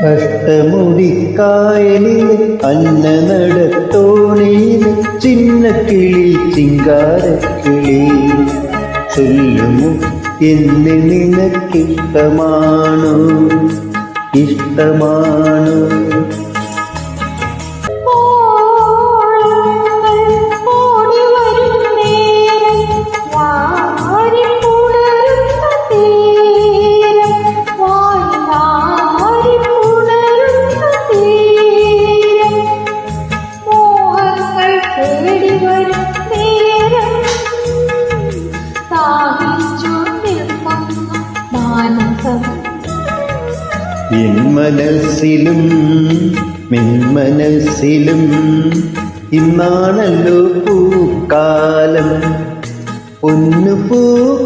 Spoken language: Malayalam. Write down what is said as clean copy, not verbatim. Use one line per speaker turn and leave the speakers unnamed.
അഷ്ടമുടിക്കായലിൽ അന്ന നടത്തോണിയിൽ ചിന്നക്കിളി ചിങ്കാരക്കിളി ചൊല്ലുമോ എന്ന് നിനക്കിഷ്ടമാണോ ഇഷ്ടമാണോ മനസ്സിലും മെന്മനസ്സിലും ഇന്നാണല്ലോ പൂക്കാലം പൊന്നു പൂക്കാലം.